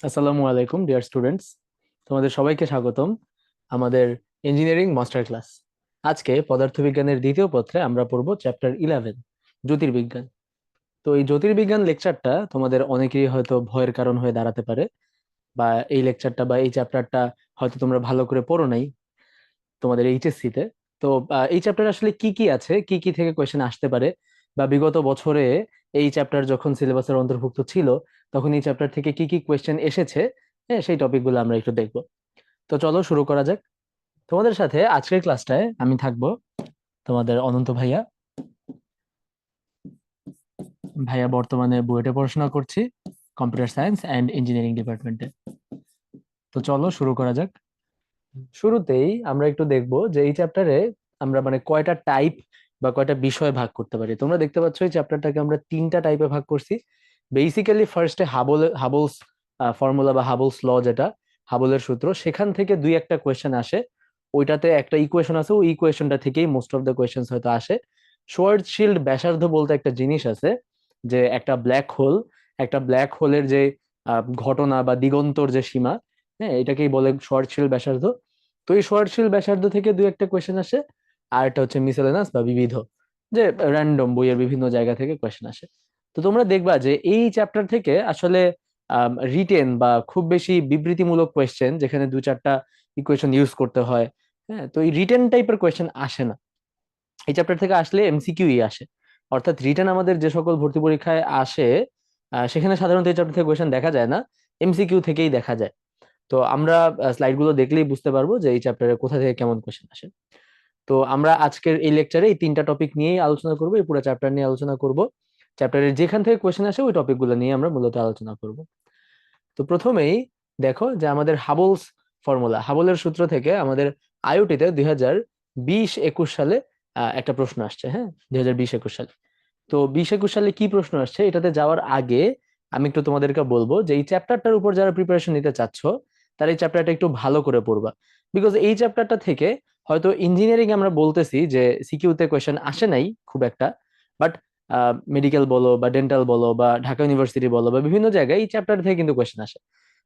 আসসালামু আলাইকুম dear students, তোমাদের সবাইকে স্বাগতম আমাদের ইঞ্জিনিয়ারিং মাস্টার ক্লাস। আজকে পদার্থবিজ্ঞানের দ্বিতীয় পত্রে আমরা পড়ব চ্যাপ্টার 11, জ্যোতির্বিজ্ঞান। তো এই জ্যোতির্বিজ্ঞান লেকচারটা তোমাদের অনেকেরই হয়তো ভয়ের কারণ হয়ে দাঁড়াতে পারে, বা এই লেকচারটা বা এই চ্যাপ্টারটা হয়তো তোমরা ভালো করে পড়ো নাই তোমাদের এইচএসসি তে। তো এই চ্যাপ্টার আসলে কি কি আছে, কি কি থেকে কোয়েশ্চেন আসতে পারে, বা বিগত বছরে এই চ্যাপ্টার যখন সিলেবাসের অন্তর্ভুক্ত ছিল তখন এই চ্যাপ্টার থেকে কি কি কোয়েশ্চেন এসেছে, হ্যাঁ সেই টপিকগুলো আমরা একটু দেখবো। তো চলো শুরু করা যাক। তোমাদের সাথে আজকের ক্লাসটায় আমি থাকবো, তোমাদের অনন্ত ভাইয়া। ভাইয়া বর্তমানে বুয়েটে পড়াশোনা করছি, কম্পিউটার সায়েন্স অ্যান্ড ইঞ্জিনিয়ারিং ডিপার্টমেন্টে। তো চলো শুরু করা যাক। শুরুতেই আমরা একটু দেখবো যে এই চ্যাপ্টারে আমরা মানে কয়টা টাইপ বা কয়টা বিষয় ভাগ করতে পারি। তোমরা দেখতে পাচ্ছ এই চ্যাপ্টারটাকে আমরা তিনটা টাইপে ভাগ করছি। বেসিক্যালি ফার্স্টে হাবলস ফর্মুলা বা হাবলস ল, যেটা হাবলের সূত্র, সেখান থেকে দুই একটা কোয়েশ্চেন আসে। ওইটাতে একটা ইকুয়েশন আছে, ওই ইকুয়েশনটা থেকেই মোস্ট অফ দ্য কোয়েশ্চেন্স হয়তো আসে। শোয়ারশিল্ড ব্যাসার্ধ বলতে একটা জিনিস আছে, যে একটা ব্ল্যাক হোলের যে ঘটনা বা দিগন্তর যে সীমা, হ্যাঁ এটাকেই বলে শর্টশীল ব্যাসার্ধ। তো এই শর্টশীল ব্যাসার্ধ থেকে দুই একটা কোয়েশ্চেন আসে। আর একটা হচ্ছে মিসেলেনাস বা বিবিধ, যে র্যান্ডম বইয়ের বিভিন্ন জায়গা থেকে কোয়েশ্চেন আসে। তো তোমরা দেখবা যে এই চ্যাপ্টার থেকে আসলে রিটেন বা খুব বেশি বিবৃতিমূলক কোয়েশ্চেন, যেখানে দু চারটা ইকুয়েশন ইউজ করতে হয়, হ্যাঁ তো এই রিটেন টাইপের কোয়েশ্চেন আসে না। এই চ্যাপ্টার থেকে আসলে এমসিকিউই আসে। অর্থাৎ রিটেন আমাদের যে সকল ভর্তি পরীক্ষায় আসে, সেখানে সাধারণত এই চ্যাপ্টার থেকে কোয়েশ্চেন দেখা যায় না, এমসিকিউ থেকেই দেখা যায়। তো আমরা স্লাইড গুলো দেখলেই বুঝতে পারবো যে এই চ্যাপ্টারে কোথা থেকে কেমন কোয়েশ্চেন আসে। তো আমরা আজকের এই লেকচারে এই তিনটা টপিক নিয়েই আলোচনা করবো, এই পুরো চ্যাপ্টার নিয়ে আলোচনা করব। চ্যাপ্টারের যেখান থেকে কোয়েশ্চেন আসে ওই টপিক গুলো নিয়ে আমরা মূলত আলোচনা করব। তো প্রথমেই দেখো যে আমাদের হাবলের সূত্র থেকে আমাদের আইওটিতে 2020-21 সালে একটা প্রশ্ন আসছে। হ্যাঁ, 2020-21 সালে। তো 20-21 সালে কি প্রশ্ন আসছে এটাতে যাওয়ার আগে আমি একটু তোমাদেরকে বলবো যে এই চ্যাপ্টারটার উপর যারা প্রিপারেশন নিতে চাচ্ছ তারা এই চ্যাপ্টারটা একটু ভালো করে পড়বা। বিকজ এই চ্যাপ্টারটা থেকে হয়তো ইঞ্জিনিয়ারিং আমরা বলতেছি যে সিকিউতে কোয়েশ্চেন আসে নাই খুব একটা, বাট মেডিকেল বলো বা ডেন্টাল বলো বা ঢাকা ইউনিভার্সিটি বলো বা বিভিন্ন জায়গায় এই চ্যাপ্টার থেকে কিন্তু কোয়েশ্চেন আসে।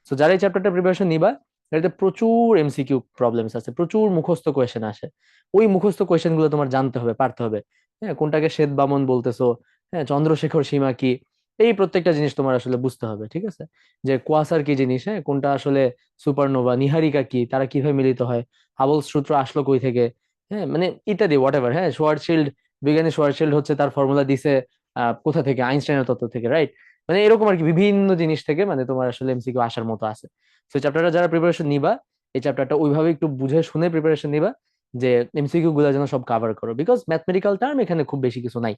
তো যারা এই চ্যাপ্টারটা প্রিপারেশন নিবা, এটাতে প্রচুর এমসিকিউ প্রবলেমস আছে, প্রচুর মুখস্থ কোয়েশ্চেন আসে। ওই মুখস্থ কোয়েশ্চেন গুলো তোমার জানতে হবে, পারতে হবে। হ্যাঁ, কোনটাকে শ্বেত বামন বলতেছো, হ্যাঁ চন্দ্রশেখর সীমা কি, এই প্রত্যেকটা জিনিস তোমার আসলে বুঝতে হবে। ঠিক আছে, যে কোয়াসার কি জিনিস, হ্যাঁ কোনটা আসলে সুপারনোভা, নিহারিকা কি, তারা কিভাবে মিলিত হয়, হাবলস সূত্র আসলো কই থেকে, হ্যাঁ মানে ইত্যাদি হোয়াট এভার। হ্যাঁ শোয়ারশিল্ড, বিজ্ঞানী শোয়ারশিল্ড হচ্ছে তার ফর্মুলা দিছে কোথা থেকে, আইনস্টাইনের তত্ত্ব থেকে, রাইট? মানে এরকম আর কি বিভিন্ন জিনিস থেকে মানে তোমার আসলে এমসিকিউ আসার মতো আছে। তো চ্যাপ্টারটা যারা প্রিপারেশন নিবা, এই চ্যাপ্টারটা ওইভাবে একটু বুঝে শুনে প্রিপারেশন নিবা, যে এমসিকিউ গুলা যেন সব কাভার করো। বিকজ ম্যাথমেটিক্যাল টার্ম এখানে খুব বেশি কিছু নাই।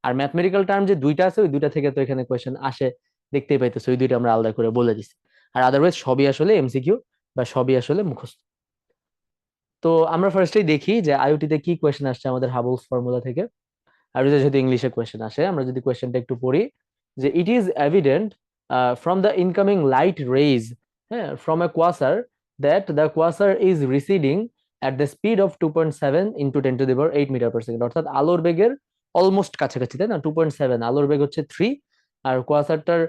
আর ম্যাথমেটিক্যাল টার্ম যে দুইটা আছে, ওই দুইটা থেকে তো এখানে কোয়েশ্চেন আসে, দেখতেই পাইতেছো, ওই দুইটা আমরা আলাদা করে বলে দিছি। আর আদারওয়াইজ সবই আসলে এমসিকিউ বা সবই আসলে মুখস্থ। তো আমরা ফার্স্টেই দেখি যে আইওটি তে কি কোয়েশ্চেন আসছে আমাদের হাবলস ফর্মুলা থেকে। আর এটা যদি ইংলিশে কোয়েশ্চেন আসে, আমরা যদি কোয়েশ্চেনটা একটু পড়ি, যে it is evident from the incoming light rays, হ্যাঁ from a quasar, that the quasar is receding at the speed of 2.7 into 10⁸ metre per second. অর্থাৎ আলোর বেগের অলমোস্ট কাছাকাছি, তাই না? 2.7, আলোর বেগ হচ্ছে 3, আর কোয়াসারটার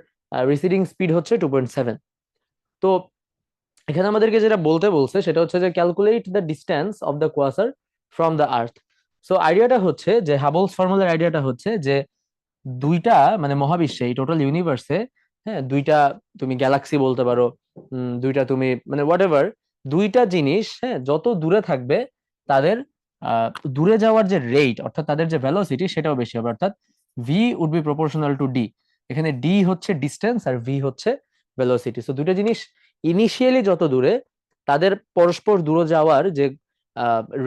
রিসিডিং স্পিড হচ্ছে 2.7। তো এখানে আমাদেরকে যেটা বলতে বলছে সেটা হচ্ছে যে calculate the distance of the quasar from the earth. So আইডিয়াটা হচ্ছে যে হাবলস ফর্মুলার আইডিয়াটা হচ্ছে যে দুইটা মানে মহাবিশ্বে, এই টোটাল ইউনিভার্সে, হ্যাঁ দুইটা, তুমি গ্যালাক্সি বলতে পারো, দুইটা তুমি মানে হোয়াট এভার, দুইটা জিনিস হ্যাঁ যত দূরে থাকবে তাদের আহ দূরে যাওয়ার যে রেট, অর্থাৎ তাদের যে ভেলোসিটি, সেটাও বেশি হবে। অর্থাৎ V would be proportional to D. এখানে ডি হচ্ছে ডিস্টেন্স আর ভি হচ্ছে ভেলোসিটি। তো দুইটা জিনিস ইনিশিয়ালি যত দূরে, তাদের পরস্পর দূরে যাওয়ার যে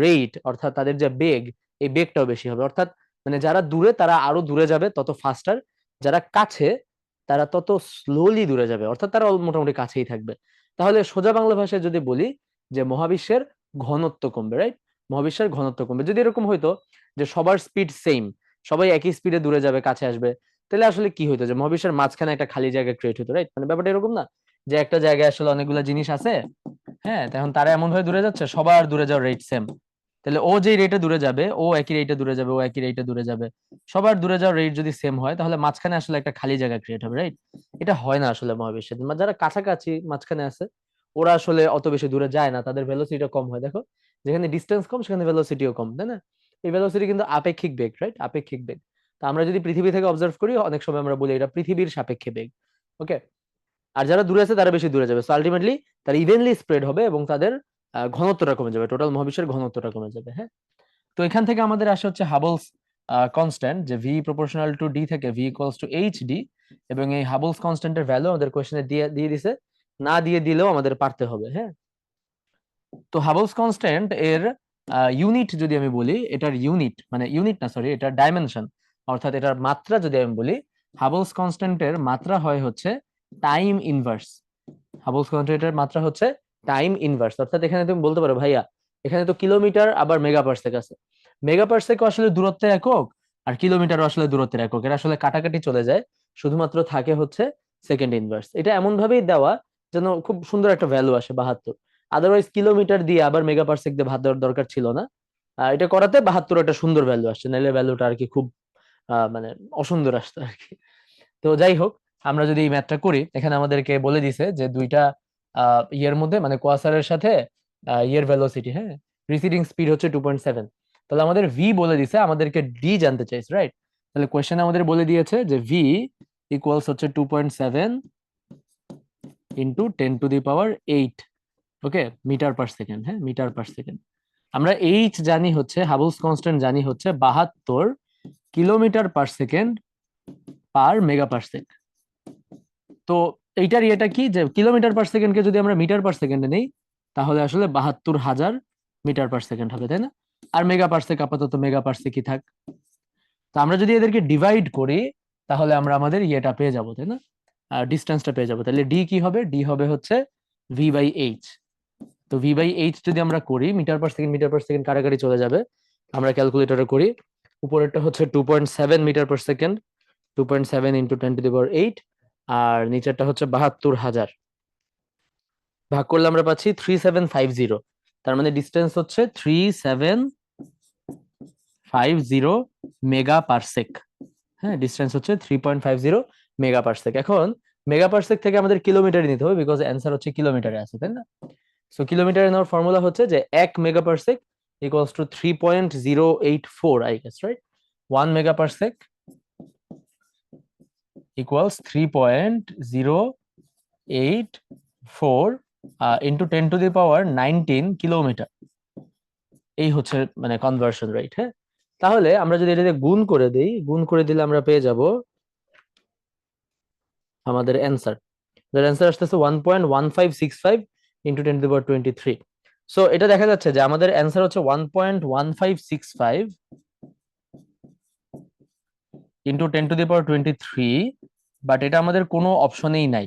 রেট, অর্থাৎ তাদের যে বেগ, এই বেগটাও বেশি হবে। অর্থাৎ মানে যারা দূরে তারা আরো দূরে যাবে তত ফাস্টার, যারা কাছে তারা তত স্লোলি দূরে যাবে, অর্থাৎ তারা মোটামুটি কাছেই থাকবে। তাহলে সোজা বাংলা ভাষায় যদি বলি যে মহাবিশ্বের ঘনত্ব কমবে, রাইট? মহাবিশ্বের ঘনত্ব কমবে। যদি এরকম হইতো যে সবার স্পিড সেম, সবাই একই স্পিডে দূরে যাবে, কাছে আসবে, তাহলে আসলে কি হইতো, যে মহাবিশ্বের মাঝখানে একটা খালি জায়গা ক্রিয়েট হতো, রাইট? মানে ব্যাপারটা এরকম না, যে একটা জায়গায় আসলে অনেকগুলো জিনিস আছে, হ্যাঁ তখন তারা এমন ভাবে দূরে যাচ্ছে, সবার দূরে যাওয়ার রেট সেম। তাহলে ও যেই রেটে দূরে যাবে ও একই রেটে দূরে যাবে, ও একই রেটে দূরে যাবে। সবার দূরে যাওয়ার রেট যদি সেম হয় তাহলে মাঝখানে আসলে একটা খালি জায়গা ক্রিয়েট হবে, রাইট? এটা হয় না আসলে মহাবিশ্বে। যারা কাছাকাছি মাঝখানে আছে ওরা আসলে অত বেশি দূরে যায় না, তাদের ভেলোসিটিটা কম হয়। দেখো, যেখানে ডিস্টেন্স কম সেখানে ভেলোসিটিও কম, তাই না? এই ভেলোসিটি কিন্তু আপেক্ষিক বেগ, রাইট? আপেক্ষিক বেগ। তা আমরা যদি পৃথিবী থেকে অবজার্ভ করি অনেক সময় আমরা বলি এটা পৃথিবীর সাপেক্ষে বেগ। ওকে। আর যারা দূরে আছে তারা বেশি দূরে যাবে, সো আলটিমেটলি তারা ইভেনলি স্প্রেড হবে এবং তাদের ঘনত্বটা কমে যাবে, টোটাল মহাবিশ্বের ঘনত্বটা কমে যাবে। হ্যাঁ, তো এখান থেকে আমাদের আসে হচ্ছে হাবলস কনস্ট্যান্ট, যে ভি প্রপোর্শনাল টু ডি থেকে V equals to H D. এবং এই হাবলস কনস্ট্যান্টের ভ্যালু আমাদের কোশ্চেনে দিয়ে দিয়ে দিছে, না দিয়ে দিলেও আমাদের পারতে হবে। হ্যাঁ, তো হাবলস কনস্ট্যান্ট এর ইউনিট যদি আমি বলি, এটার ইউনিট মানে ইউনিট না, সরি, এটার ডাইমেনশন অর্থাৎ এটার মাত্রা যদি আমি বলি, হাবলস কনস্ট্যান্টের মাত্রা হয় হচ্ছে টাইম ইনভার্স। হাবলস কনস্ট্যান্টের মাত্রা হচ্ছে টাইম ইনভার্স। অর্থাৎ এখানে তুমি বলতে পারো ভাইয়া এখানে তো কিলোমিটার আবার মেগা পারসেক আছে, মেগা পারসেক আসলে দূরত্বের একক আর কিলোমিটারও আসলে দূরত্বের একক, এরা আসলে কাটাকাটি চলে যায়, শুধুমাত্র থাকে হচ্ছে সেকেন্ড ইনভার্স। এটা এমন ভাবেই দেওয়া যেন খুব সুন্দর একটা ভ্যালু আসে 72। আদারওয়াইজ কিলোমিটার দিয়ে আবার মেগা পারসেক দিয়ে ভাগ দেওয়ার দরকার ছিল না। এটা করাতে 72 একটা সুন্দর ভ্যালু আসছে, নাহলে ভ্যালুটা আর কি খুব মানে অসুন্দর আসতো আর কি। তো যাই হোক, আমরা যদি এই ম্যাথটা করি, এখানে আমাদেরকে বলে দিছে যে দুইটা ইয়ের মধ্যে মানে কোয়াসারের সাথে ইয়ের ভেলোসিটি, হ্যাঁ, রিসিডিং স্পিড হচ্ছে 2.7। তাহলে আমাদের ভি বলে দিছে, আমাদেরকে ডি জানতে চাইছে, রাইট? তাহলে কোয়েশ্চেনে আমাদের বলে দিয়েছে যে ভি ইকুয়ালস হচ্ছে 2.7 ইন্টু 10⁸ 8, ওকে, মিটার পার সেকেন্ড। হ্যাঁ, মিটার পার সেকেন্ড। আমরা এইচ জানি হচ্ছে, হাবলস কনস্ট্যান্ট জানি হচ্ছে 72 কিলোমিটার পার সেকেন্ড পার মেগা পারসেক। তো এইটার ইয়েটা কি, যে কিলোমিটার পার সেকেন্ডকে যদি আমরা মিটার পার সেকেন্ডে নেই তাহলে আসলে 72,000 মিটার পার সেকেন্ড হবে, তাই না? আর মেগা পারসেক আপাতত মেগা পারসেকই থাক। তো আমরা যদি এদেরকে ডিভাইড করি তাহলে আমরা আমাদের ইয়েটা পেয়ে যাবো, তাই না? ডিস্টেন্সটা পেয়ে যাবো। তাহলে ডি কি হবে? ডি হবে হচ্ছে ভি বাই এইচ। তো ভি বাই এইচ যদি আমরা করি, মিটার পার সেকেন্ড কাটাকাটি চলে যাবে, আমরা ক্যালকুলেটরে করি। উপরেরটা হচ্ছে 2.7 মিটার পার সেকেন্ড, 2.7 ইন্টু 10⁸ আর নিচেরটা হচ্ছে 72,000। ভাগ করলে আমরা পাচ্ছি 3750। তার মানে ডিস্টেন্স হচ্ছে 3750 মেগা পারসেক। হ্যাঁ, ডিস্টেন্স হচ্ছে 3.50 মেগা পারসেক। এখন মেগা পারসেক থেকে আমাদের কিলোমিটারে নিতে হবে, বিকজ অ্যান্সার হচ্ছে কিলোমিটারে আছে, তাই না? সো কিলোমিটারে নেওয়ার ফর্মুলা হচ্ছে যে 1 mega parsec equals to 3.084, I guess, right? 1 mega parsec equals 3.084 into 10⁻19 kilometre. এই হচ্ছে মানে কনভার্সন রেট। হ্যাঁ, তাহলে আমরা যদি এটাতে গুণ করে দিই, গুণ করে দিলে আমরা পেয়ে যাব আমাদের অ্যান্সার। যার অ্যান্সার আসতেছে 1.1565 ইন্টু 10⁻23। সো এটা দেখা যাচ্ছে যে আমাদের অ্যান্সার হচ্ছে 1.1565 ইন্টু 10⁻23, বাট এটা আমাদের কোনো অপশনেই নাই,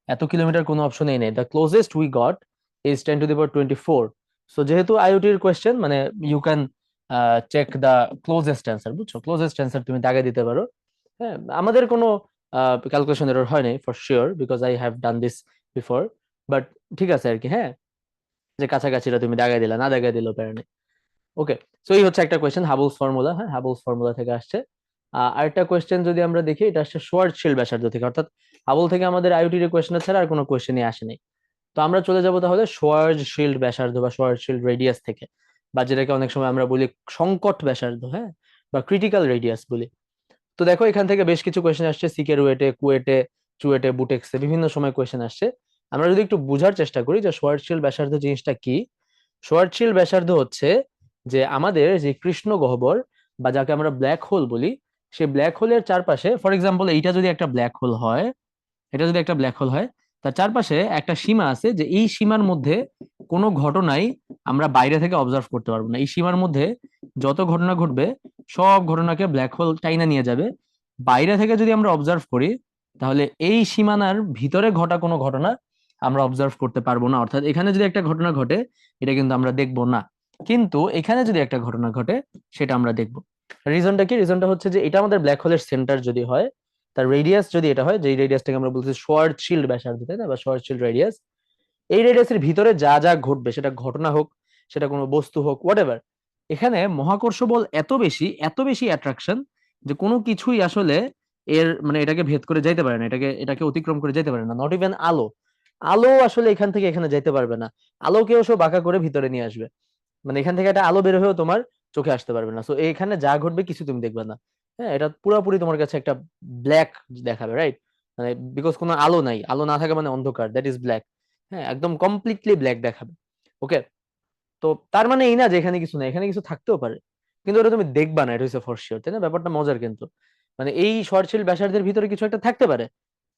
এত কিলোমিটার কোনো অপশনেই নেই। The closest we got is 10⁻24। So যেহেতু আইওটির কোয়েশ্চেন, মানে you can check the closest answer, বুঝছো? ক্লোজেস্ট অ্যান্সার তুমি দাগে দিতে পারো। হ্যাঁ, আমাদের কোনো ক্যালকুলেশন এরর হয় নাই for sure, because I have done this before. But ঠিক আছে আর কি, হ্যাঁ, যে কাছাকাছিটা তুমি দাগাই দিলা, না দাগাই দিলেও প্যারা নেই। ওকে, সো এই হচ্ছে একটা কোয়েশ্চেন, হাবলস ফর্মুলা। হ্যাঁ, হাবলস ফর্মুলা থেকে আসছে। আরেকটা কোয়েশ্চেন যদি আমরা দেখি, এটা আসছে শোয়ারশিল্ড ব্যাসার্ধ থেকে, অর্থাৎ হাবল থেকে আমাদের আইওটির কোয়েশ্চেন ছাড়া আর কোনো কোয়েশ্চেনই আসেনি। তো আমরা চলে যাব তাহলে শোয়ারশিল্ড ব্যাসার্ধ বা শোয়ারশিল্ড রেডিয়াস থেকে, বা যেটাকে অনেক সময় আমরা বলি সংকট ব্যাসার্ধ, হ্যাঁ, বা ক্রিটিক্যাল রেডিয়াস বলি। তো দেখো, এখান থেকে বেশ কিছু কোয়েশ্চেন আসছে, সিকে রুয়েটে, কুয়েটে, চুয়েটে, বুটেক্সে বিভিন্ন সময় কোয়েশ্চেন আসছে। আমরা যদি একটু বোঝার চেষ্টা করি যে শোয়ারশিল্ড ব্যাসার্ধ জিনিসটা কি। শোয়ারশিল্ড ব্যাসার্ধ হচ্ছে যে আমাদের যে কৃষ্ণ গহ্বর বা যাকে আমরা ব্ল্যাক হোল বলি, সেই ব্ল্যাক হোলের চারপাশে, ফর এক্সাম্পল এইটা যদি একটা ব্ল্যাক হোল হয়, এটা যদি একটা ব্ল্যাক হোল হয়, তার চারপাশে একটা সীমা আছে, যে এই সীমার মধ্যে কোনো ঘটনাই আমরা বাইরে থেকে অবজার্ভ করতে পারবো না। এই সীমার মধ্যে যত ঘটনা ঘটবে সব ঘটনাকে ব্ল্যাক হোল টাইনা নিয়ে যাবে। বাইরে থেকে যদি আমরা অবজার্ভ করি তাহলে এই সীমানার ভিতরে ঘটা কোনো ঘটনা আমরা অবজার্ভ করতে পারবো না। অর্থাৎ এখানে যদি একটা ঘটনা ঘটে এটা কিন্তু আমরা দেখবো না, কিন্তু এখানে যদি একটা ঘটনা ঘটে সেটা আমরা দেখবো। রিজনটা কি? রিজনটা হচ্ছে যে এটা আমাদের ব্ল্যাক হোলের সেন্টার যদি হয়, তার রেডিয়াস যদি এটা হয়, যে রেডিয়াসটাকে আমরা বলছি শোয়ারশিল্ড ব্যাসার্ধ, তাই না, বা শোয়ারশিল্ড রেডিয়াস, এই রেডিয়াসের ভিতরে যা যা ঘটবে, সেটা ঘটনা হোক, সেটা কোনো বস্তু হোক, হোয়াট এভার, এখানে মহাকর্ষ বল এত বেশি অ্যাট্রাকশন যে কোনো কিছুই আসলে এর মানে এটাকে ভেদ করে যাইতে পারে না, এটাকে অতিক্রম করে যেতে পারে না। নট ইভেন আলো, আলো আসলে এখান থেকে এখানে যাইতে পারবে না। আলোকেও সব বাঁকা করে ভিতরে নিয়ে আসবে, মানে এখান থেকে একটা আলো বের হয়েও তোমার চোখে আসতে পারবে না। সো এখানে যা ঘটবে কিছু তুমি দেখবে না। হ্যাঁ, এটা পুরোপুরি তোমার কাছে একটা ব্ল্যাক দেখাবে, রাইট? মানে বিকজ কোনো আলো নাই, আলো না থাকে মানে অন্ধকার, দ্যাট ইজ ব্ল্যাক। হ্যাঁ, একদম কমপ্লিটলি ব্ল্যাক দেখাবে। ওকে, তো তার মানে এই না যে এখানে কিছু নাই, এখানে কিছু থাকতেও পারে, কিন্তু ওটা তুমি দেখবা না, এটা হচ্ছে ফর শিওর, তাই না? ব্যাপারটা মজার কিন্তু। মানে এই সরশীল ব্যাসার্ধের ভিতরে কিছু একটা থাকতে পারে।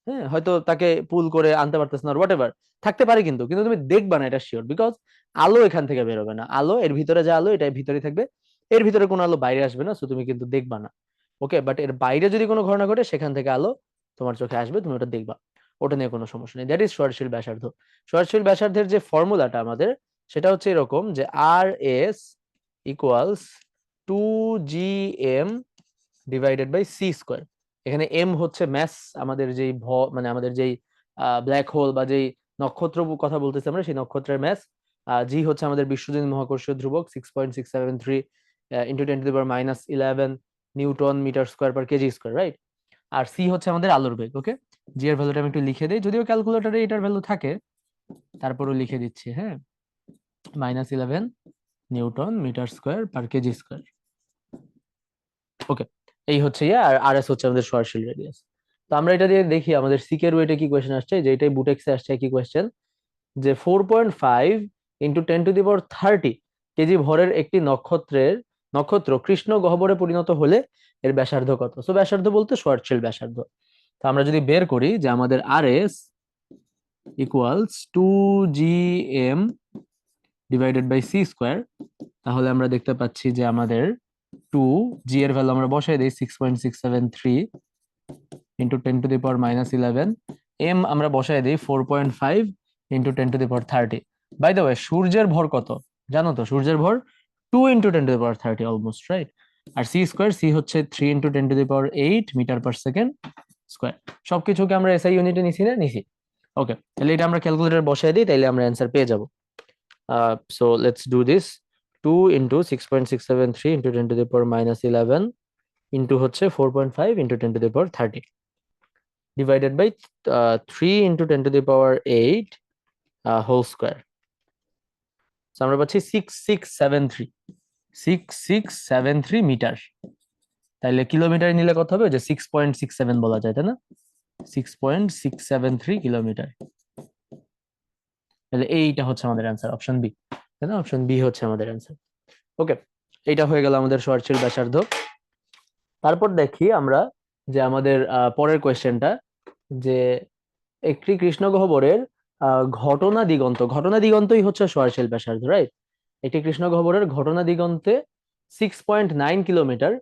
হ্যাঁ, হয়তো তাকে পুল করে আনতে পারতেছ না, হোয়াট এভার, থাকতে পারে, কিন্তু কিন্তু তুমি দেখবা না, এটা শিওর, বিকজ আলো এখান থেকে বেরোবে না। আলো এর ভিতরে, যে আলো এটা ভিতরে থাকবে, এর ভিতরে কোনো আলো বাইরে আসবে না, সো তুমি কিন্তু দেখবা না। ওকে, বাট এর বাইরে যদি কোনো ঘটনা ঘটে সেখান থেকে আলো তোমার চোখে আসবে, তুমি ওটা দেখবা, ওটা নিয়ে কোনো সমস্যা নেই। দ্যাট ইজ সহনশীল ব্যাসার্ধ। সহনশীল ব্যাসার্ধের যে ফর্মুলাটা আমাদের, সেটা হচ্ছে এরকম যে R S equals 2gm divided by C square. এখানে এম হচ্ছে ম্যাস, আমাদের যেই মানে আমাদের যেই ব্ল্যাক হোল বা যেই নক্ষত্র কথা বলতেছি আমরা, সেই নক্ষত্রের ম্যাস। জি হচ্ছে আমাদের বিশ্বজনীন মহাকর্ষীয় ধ্রুবক 6.673 into 10⁻11 newton metre square per KG square, right? আর সি হচ্ছে আমাদের আলোর বেগ। ওকে, জি এর ভ্যালুটা আমি একটু লিখে দিই, যদিও ক্যালকুলেটরে এটার ভ্যালু থাকে, তারপরও লিখে দিচ্ছি। হ্যাঁ, -11 newton metre square per KG square. Okay, এই হচ্ছে ইয়ে, আর আর এস হচ্ছে আমাদের সরাসরি রেডিয়াস। তো আমরা এটা দিয়ে দেখি আমাদের সিকের ওয়েটে কি কোয়েশ্চেন আসছে, যে এটাই বুটেক্সে আসছে কি কোয়েশ্চেন, যে 4.5 ইন্টু 10⁻30 কেজি ভরের একটি নক্ষত্র কৃষ্ণ গহ্বরে পরিণত হলে এর ব্যাসার্ধ কত? সো ব্যাসার্ধ বলতে শর্টশেল ব্যাসার্ধ। তো আমরা যদি বের করি যে আমাদের R S equals 2gm divided by C square, তাহলে আমরা দেখতে পাচ্ছি যে আমাদের 2g এর ভ্যালু আমরা বসাই দিই 6.673 ইন্টু 10⁻11, এম আমরা বসাই দিই 4.5 ইন্টু 10⁻30। বাই দ্য ওয়ে, সূর্যের ভর কত জানো তো? সূর্যের ভর 2 ইন্টু 10⁻30, অলমোস্ট রাইট। আর সি স্কোয়ার, সি হচ্ছে 3 into 10⁸ metre per second square. সবকিছুকে আমরা এসআই ইউনিটে নিছি না? নিছি। ওকে, তাহলে এটা আমরা ক্যালকুলেটর বসাই দিই, তাইলে আমরা অ্যান্সার পেয়ে যাব। So let's do this. 2 into 6.673 into 10⁻11 into হচ্ছে 4.5 into 10⁻30 divided by 3 into 10⁸ whole square. আমরা পাচ্ছি 6673 মিটার। তাইলে কিলোমিটার নিলে কত হবে? যে 6.67 বলা যায়, তাই না? 6.673 কিলোমিটার। তাহলে এইটা হচ্ছে আমাদের অ্যান্সার, অপশন বি, তাই না? অপশন বি হচ্ছে আমাদের অ্যান্সার। ওকে, এইটা হয়ে গেল আমাদের সহনশীল ব্যাসার্ধ। তারপর দেখি আমরা যে আমাদের পরের কোয়েশ্চেনটা, যে একটি কৃষ্ণগহ্বরের ঘটনা দিগন্তই হচ্ছে সহনশীল ব্যাসার্ধ, রাইট? একটি কৃষ্ণগহ্বরের ঘটনা দিগন্তে 6.9 কিলোমিটার,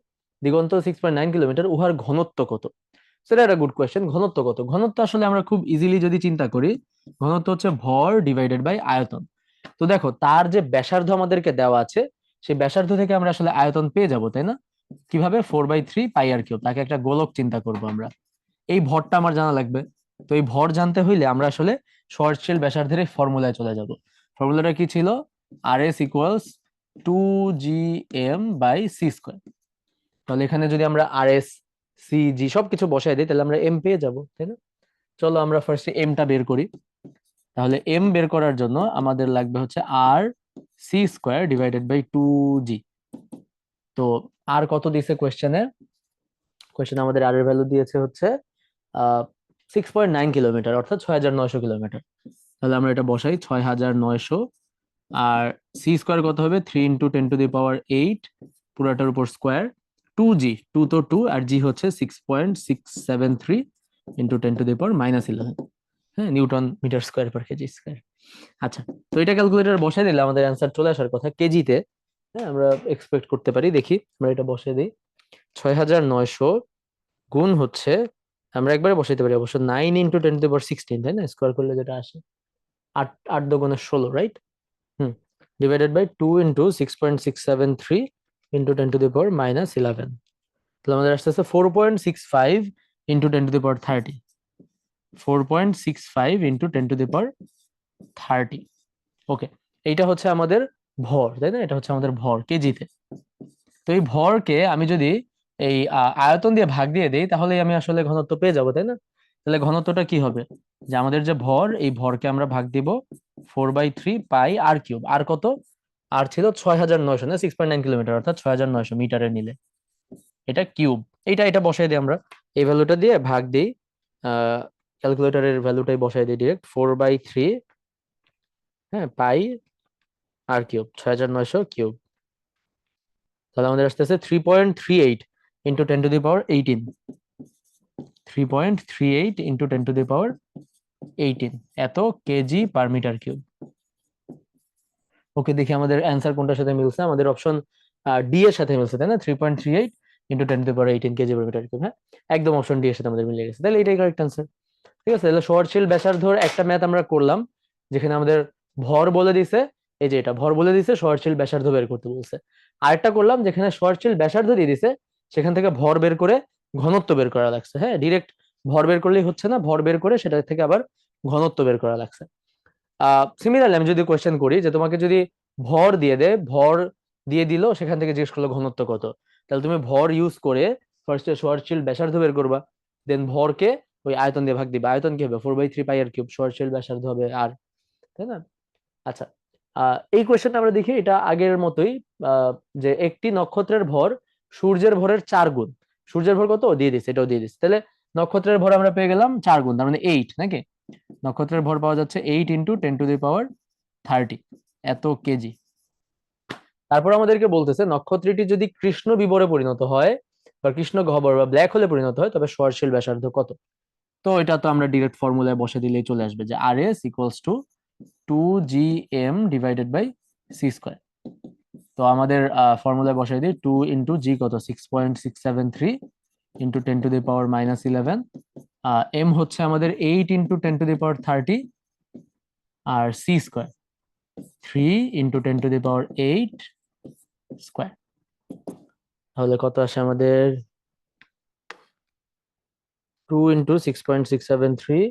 দিগন্ত 6.9 কিলোমিটার, উহার ঘনত্ব কত? সেটা একটা গুড কোয়েশ্চেন। ঘনত্ব কত? ঘনত্ব আসলে আমরা খুব ইজিলি যদি চিন্তা করি, ঘনত্ব হচ্ছে ভর ডিভাইডেড বাই আয়তন। তো দেখো, তার যে ব্যাসার্ধ আমাদেরকে দেওয়া আছে, সেই ব্যাসার্ধ থেকে আমরা আসলে আয়তন পেয়ে যাব, তাই না? কিভাবে? 4/3 পাই আর কিউব। তাকে একটা গোলক চিন্তা করব আমরা, এই ভরটা আমার জানা লাগবে। তো এই ভর জানতে হইলে আমরা আসলে সহনশীল ব্যাসার্ধের ফর্মুলায় চলে যাব। ফর্মুলাটা কি ছিল? R S equals 2gm by C square. তাহলে এখানে যদি আমরা আর এস, সি, জি সবকিছু বসাই দিই, তাহলে আমরা এম পেয়ে যাব, তাই না? চলো আমরা ফার্স্টে এমটা বের করি। তাহলে এম বের করার জন্য আমাদের লাগবে হচ্ছে R C square divided by 2g। তো আর কত দিছে কোয়েশ্চেনে? কোয়েশ্চেনে আমাদের আর এর ভ্যালু দিয়েছে হচ্ছে 6.9 কিলোমিটার, অর্থাৎ 6900 কিলোমিটার। তাহলে আমরা এটা বসাই 6900। আর সি স্কোয়ার কত হবে? 3 ইন্টু 10⁸ পুরাটার উপর স্কোয়ার, 2g, 2 তো 2, আর জি হচ্ছে 6.673 ইন্টু 10⁻11, হ্যাঁ, newton metre square per KG square. আচ্ছা, তো এটা ক্যালকুলেটর বসাই দিলে আমাদের অ্যান্সার চলে আসার কথা কেজিতে। হ্যাঁ, আমরা এক্সপেক্ট করতে পারি। দেখি আমরা এটা বসিয়ে দিই। 6900 গুণ হচ্ছে, আমরা একবারে বসাইতে পারি অবশ্য, 9 ইন্টু 10⁻16, তাই না? স্কোয়ার করলে যেটা আসে 8, 8 দুগুণে 16, রাইট? হুম, ডিভাইডেড বাই 2 ইন্টু 6.673 ইন্টু 10⁻11। তাহলে আমাদের আসতেছে 4.65 ইন্টু 10⁻30, 4.65 ইন্টু 10⁻30। ওকে, এইটা হচ্ছে আমাদের ভর, তাই না? এটা হচ্ছে আমাদের ভর কেজিতে। তো এই ভরকে আমি যদি এই আয়তন দিয়ে ভাগ দিয়ে দেই তাহলে আমি আসলে ঘনত্ব পেয়ে যাবো, তাই না? তাহলে ঘনত্বটা কি হবে? যে আমাদের যে ভর, এই ভরকে আমরা ভাগ দিব 4/3 পাই r কিউব। আর কত? আর ছিল 6,900, না 6.9 কিলোমিটার, অর্থাৎ 6,900 মিটারে নিলে এটা কিউব। এটা বসাই দিই আমরা, এই ভ্যালুটা দিয়ে ভাগ দিই, আহ ক্যালকুলেটরের ভ্যালুটাই বসাই দিই ডিরেক্ট, 4/3, হ্যাঁ, পাই আর কিউব, 6,900 কিউব। তাহলে আমাদের আসতেছে 3.38 × 10⁻18, 3.38 × 10⁻18 এত কেজি পার মিটার কিউব। ওকে, দেখি আমাদের অ্যান্সার কোনটার সাথে মিলছে। আমাদের অপশন ডি এর সাথে মিলছে, তাই না? 3.38 × 10⁻18 কেজি পার মিটার কিউব। হ্যাঁ, একদম অপশন ডি এর সাথে আমাদের মিলে গেছে, তাহলে এটাই কারেক্ট অ্যান্সার। ঠিক আছে, তাহলে সহনশীল ব্যাসার্ধর একটা ম্যাথ আমরা করলাম, যেখানে আমাদের ভর বলে দিছে, এই যে এটা ভর বলে দিছে, সহনশীল ব্যাসার্ধ বের করতে বলছে। আরেকটা করলাম যেখানে সহনশীল ব্যাসার্ধ দিয়ে দিছে, সেখান থেকে ভর বের করে ঘনত্ব বের করা লাগছে। হ্যাঁ, ডিরেক্ট ভর বের করলেই হচ্ছে না, ভর বের করে সেটা থেকে আবার ঘনত্ব বের করা লাগছে। সিমিলারলি আমি যদি কোয়েশ্চেন করি যে তোমাকে যদি ভর দিয়ে দেয়, ভর দিয়ে দিল, সেখান থেকে জিজ্ঞেস করলো ঘনত্ব কত, তাহলে তুমি ভর ইউজ করে ফার্স্টে সহনশীল ব্যাসার্ধ বের করবা, দেন ভরকে ওই আয়তন দিয়ে ভাগ দিবা। আয়তন কি হবে? 4/3 পাই r কিউব। সহনশীল ব্যাসার্ধ হবে আর, তাই না? আচ্ছা, এই কোয়েশ্চেনটা আমরা দেখি, এটা আগের মতোই। আহ, যে একটি নক্ষত্রের ভর সূর্যের ভরের 4 গুণ। সূর্যের ভর কত দিয়ে দিচ্ছে, এটাও দিয়ে দিচ্ছে, তাহলে নক্ষত্রের ভর আমরা পেয়ে গেলাম 4 গুণ, তার মানে 8, নাকি? নক্ষত্রের ভর পাওয়া যাচ্ছে 8 × 10⁻30 এত কেজি। তারপর আমাদেরকে বলতেছে নক্ষত্রটি যদি কৃষ্ণ বিবরে পরিণত হয় বা কৃষ্ণ গহ্বর বা ব্ল্যাক হোলে পরিণত হয়, তবে সহনশীল ব্যাসার্ধ কত? তো এটা তো আমরা ডিরেক্ট ফর্মুলায় বসে দিলেই চলে আসবে, যে R S equals to 2gm/c²। তো আমাদের ফর্মুলায় বসাই দিই, 2 × g কত, 6.673 × 10⁻−11। এম হচ্ছে আমাদের 8 × 10⁻30, আর c², 3 × 10⁻8²। তাহলে কত আসে আমাদের? 2 × 6.673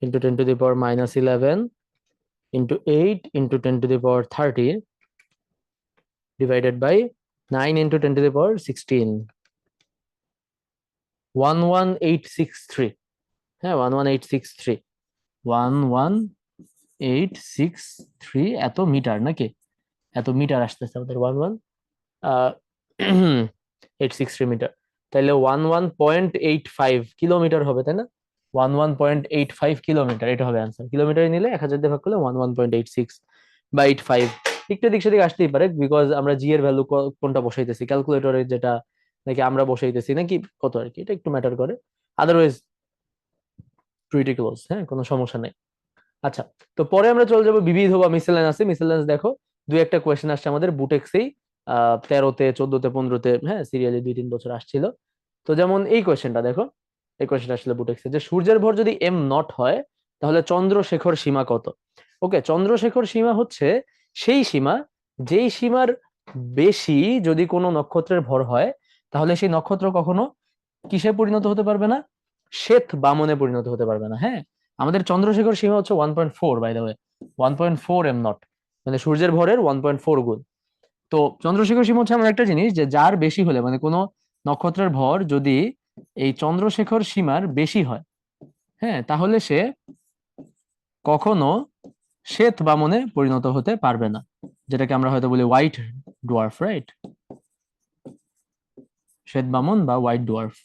× 10⁻−11 × 8 × 10⁻30 divided by 9 × 10⁻16, 11863। হ্যাঁ, 11863, 11863 এত মিটার, নাকি? এত মিটার আসতেছে আমাদের, 11863 মিটার। তাইলে 11.85 কিলোমিটার হবে, তাই না? 11.85 কিলোমিটার, এটা হবে অ্যান্সার। কিলোমিটারে নিলে 1,000 দিয়ে ভাগ করলে 11.86/85। একটু দিক সেদিক আসতেই পারে, বিকজ আমরা জি এর ভ্যালু কোনটা বসাইতেছি, ক্যালকুলেটরে যেটা নাকি আমরা বসাইতেছি, নাকি কত আর কি, এটা একটু ম্যাটার করে। আদারওয়াইজ প্রিটি ক্লোজ, হ্যাঁ, কোনো সমস্যা নেই। আচ্ছা, তো পরে আমরা চলে যাবো বিবিধ বা মিসেলেনাস। মিসেলেনাস দেখো, দুই একটা কোয়েশ্চেন আসছে আমাদের বুটেক্সেই, 13-তে, 14-তে, 15-তে, হ্যাঁ, সিরিয়ালি 2-3 বছর আসছিল। তো যেমন এই কোয়েশ্চেনটা দেখো, এই কোয়েশ্চেনটা আসলে বুটেক্সে, যে সূর্যের ভর যদি m0 হয়, তাহলে চন্দ্রশেখর সীমা কত? ওকে, চন্দ্রশেখর সীমা হচ্ছে সেই সীমা, যেই সীমার বেশি যদি কোনো নক্ষত্রের ভর হয়, তাহলে সেই নক্ষত্র কখনো কিসে পরিণত হতে পারবে না? শ্বেত বামনে পরিণত হতে পারবে না। হ্যাঁ, আমাদের চন্দ্রশেখর সীমা হচ্ছে 1.4, বাই দ্য ওয়ে, 1.4 m0, মানে সূর্যের ভরের 1.4 গুণ। তো চন্দ্রশেখর সীমা হচ্ছে এমন একটা জিনিস, যে যার বেশি হলে, মানে কোনো নক্ষত্রের ভর যদি এই চন্দ্রশেখর সীমার বেশি হয়, হ্যাঁ, তাহলে সে কখনো শ্বেত বামনে পরিণত হতে পারবে না, যেটাকে আমরা হয়তো বলি হোয়াইট ডোয়ার্ফ, রাইট? শ্বেত বামন বা হোয়াইট ডোয়ার্ফ।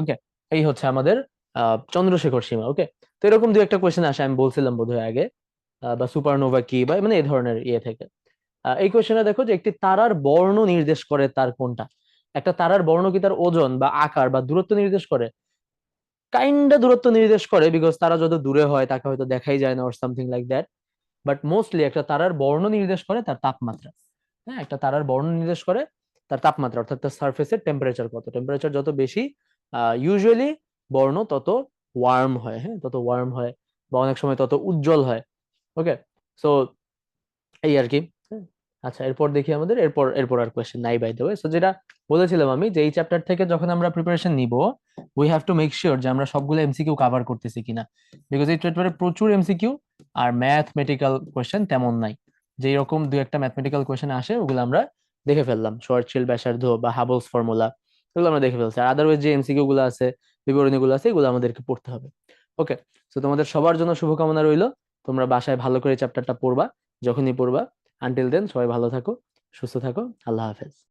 ওকে, এই হচ্ছে আমাদের চন্দ্রশেখর সীমা। ওকে, তো এরকম দু একটা কোয়েশ্চেন আসে, আমি বলছিলাম বোধহয় আগে, বা সুপারনোভা কি, বা মানে এই ধরনের ইয়ে থেকে। এই কোয়েশ্চেনে দেখো যে একটি তারার বর্ণ নির্দেশ করে তার কোনটা? একটা তারার বর্ণ কি তার ওজন বা আকার বা দূরত্ব নির্দেশ করে? কাইন্ডা দূরত্ব নির্দেশ করে, বিকজ তারা যত দূরে হয় তাকে হয়তো দেখাই যায় না, or something like that. But mostly একটা তারার বর্ণ নির্দেশ করে তার তাপমাত্রা। হ্যাঁ, একটা তারার বর্ণ নির্দেশ করে তার তাপমাত্রা, অর্থাৎ তার সার্ফেসের টেম্পারেচার কত। টেম্পারেচার যত বেশি, ইউজুয়ালি বর্ণ তত ওয়ার্ম হয়, হ্যাঁ, তত ওয়ার্ম হয়, বা অনেক সময় তত উজ্জ্বল হয়। ওকে, সো এই আর কি। হ্যাঁ, আচ্ছা, এরপর দেখি আমাদের এরপর এরপর আর কোয়েশ্চেন নাই বাই দ্য ওয়ে। সো যেটা বলেছিলাম আমি, যে এই চ্যাপ্টার থেকে যখন আমরা প্রিপারেশন নিব, we have to make sure যে আমরা সবগুলো এমসিকিউ কভার করতেছি কিনা, বিকজ এই চ্যাপ্টারে প্রচুর এমসিকিউ আর ম্যাথমেটিক্যাল কোয়েশ্চেন তেমন নাই। যে এরকম দুই একটা ম্যাথমেটিক্যাল কোয়েশ্চেন আসে ওগুলো আমরা দেখে ফেললাম, শর্টশিল ব্যাসার্ধ বা হাবলস ফর্মুলা, এগুলো আমরা দেখে ফেলছি। আর আদারওয়াইজ যে এমসিকিউ গুলো আছে, বিবরণী গুলো আছে, এগুলো আমাদেরকে পড়তে হবে। ওকে, তো তোমাদের সবার জন্য শুভকামনা রইলো। তোমরা বাসায় ভালো করে চ্যাপ্টারটা পড়বা, যখনই পড়বা। আনটিল দেন, সবাই ভালো থাকো, সুস্থ থাকো। আল্লাহ হাফেজ।